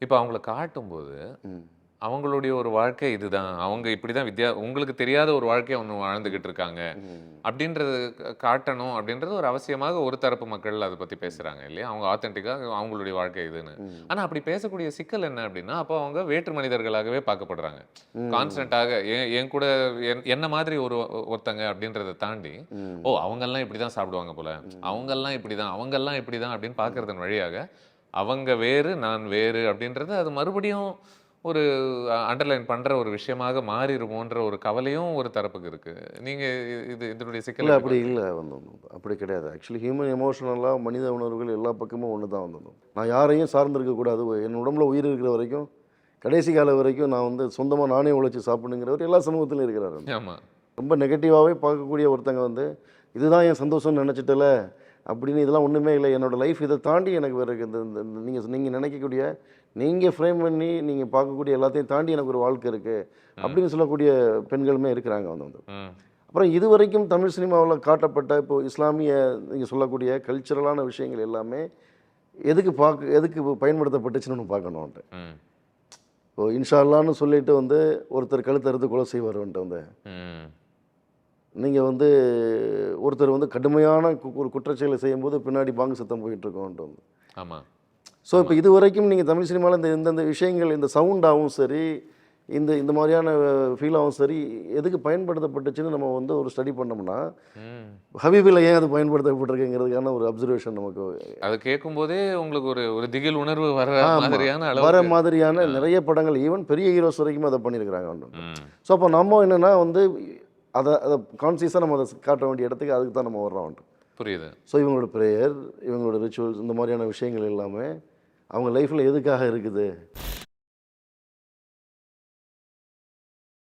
இப்போ அவங்கள காட்டும்போது அவங்களுடைய ஒரு வாழ்க்கை இதுதான். அவங்க இப்படிதான் உங்களுக்கு தெரியாத ஒரு வாழ்க்கைய ஒண்ணு வாழ்ந்துகிட்டு இருக்காங்க. அப்படின்றது காட்டணும் அப்படின்றது ஒரு அவசியமாக ஒரு தரப்பு மக்கள் அத பத்தி பேசுறாங்க இல்லையா? அவங்க ஆத்தென்டிக்கா அவங்களுடைய வாழ்க்கை இதுன்னு. ஆனா அப்படி பேசக்கூடிய சிக்கல் என்ன அப்படின்னா, அப்போ அவங்க வேற்று மனிதர்களாகவே பார்க்கப்படுறாங்க. கான்ஸ்டன்ட்டாக என் கூட என்ன மாதிரி ஒருத்தங்க அப்படின்றத தாண்டி, ஓ! அவங்கலாம் இப்படிதான் சாப்பிடுவாங்க போல. அவங்கலாம் இப்படிதான், அவங்கலாம் இப்படிதான் அப்படின்னு பார்க்கறதன் வழியாக, அவங்க வேறு, நான் வேறு அப்படின்றது அது மறுபடியும் ஒரு அண்டர்லைன் பண்ற ஒரு விஷயமாக மாறிருமோன்ற ஒரு கவலையும் ஒரு தரப்புக்கு இருக்கு. நீங்க இதனுடைய சிக்கல் இல்லை எப்படி அப்படி பார்க்குறீங்க? இல்லை அப்படி கிடையாது. ஆக்சுவலி ஹியூமன் எமோஷனலாக மனித உணர்வுகள் எல்லா பக்கமும் ஒன்று தான் நான் யாரையும் சார்ந்திருக்கக்கூடாது. என் உடம்புல உயிர் இருக்கிற வரைக்கும் கடைசி காலம் வரைக்கும் நான் சொந்தமாக நானே உழைச்சி சாப்பிடணுங்கிறவர் எல்லா சமூகத்திலும் இருக்கிறாரு. ஆமா. ரொம்ப நெகட்டிவாகவே பார்க்கக்கூடிய ஒருத்தங்க இதுதான் என் சந்தோஷம்னு நினச்சிட்டல அப்படின்னு இதெல்லாம் ஒன்றுமே இல்லை. என்னோடய லைஃப் இதை தாண்டி எனக்கு வேறு இந்த நீங்கள் நினைக்கக்கூடிய நீங்கள் ஃப்ரேம் பண்ணி நீங்கள் பார்க்கக்கூடிய எல்லாத்தையும் தாண்டி எனக்கு ஒரு வாழ்க்கை இருக்குது அப்படின்னு சொல்லக்கூடிய பெண்களுமே இருக்கிறாங்க அப்புறம் இதுவரைக்கும் தமிழ் சினிமாவில் காட்டப்பட்ட இப்போ இஸ்லாமிய நீங்கள் சொல்லக்கூடிய கல்ச்சுரலான விஷயங்கள் எல்லாமே எதுக்கு பயன்படுத்தப்பட்டுச்சுன்னு ஒன்று பார்க்கணுன்ட்டு. இப்போ இன்ஷா அல்லான்னு சொல்லிட்டு ஒருத்தர் கழுத்தறுத்து கொலை செய்வார். நீங்கள் ஒருத்தர் கடுமையான ஒரு குற்றச்செயலை செய்யும்போது பின்னாடி பாங்கு சத்தம் போயிட்டுருக்கோன்ட்டு ஆமாம். ஸோ இப்போ இது வரைக்கும் நீங்கள் தமிழ் சினிமாவில் இந்தந்த விஷயங்கள் இந்த சவுண்டாகவும் சரி இந்த மாதிரியான ஃபீலாகவும் சரி எதுக்கு பயன்படுத்தப்பட்டுச்சுன்னு நம்ம ஒரு ஸ்டடி பண்ணோம்னா ஹபீபில் ஏன் அது பயன்படுத்தப்பட்டிருக்குங்கிறதுக்கான ஒரு அப்சர்வேஷன் நமக்கு அதை கேட்கும்போதே உங்களுக்கு ஒரு திகில் உணர்வு வர மாதிரியான நிறைய படங்கள் ஈவன் பெரிய ஹீரோஸ் வரைக்கும் அதை பண்ணியிருக்கிறாங்க. ஸோ அப்போ நம்ம என்னென்னா அதை கான்சியஸாக நம்ம அதை காட்ட வேண்டிய இடத்துக்கு அதுக்கு தான் நம்ம வர்றோம். புரியுது. ஸோ இவங்களோட ப்ரேயர், இவங்களோட ரிச்சுவல்ஸ் இந்த மாதிரியான விஷயங்கள் எல்லாமே அவங்க லைஃப்பில் எதுக்காக இருக்குது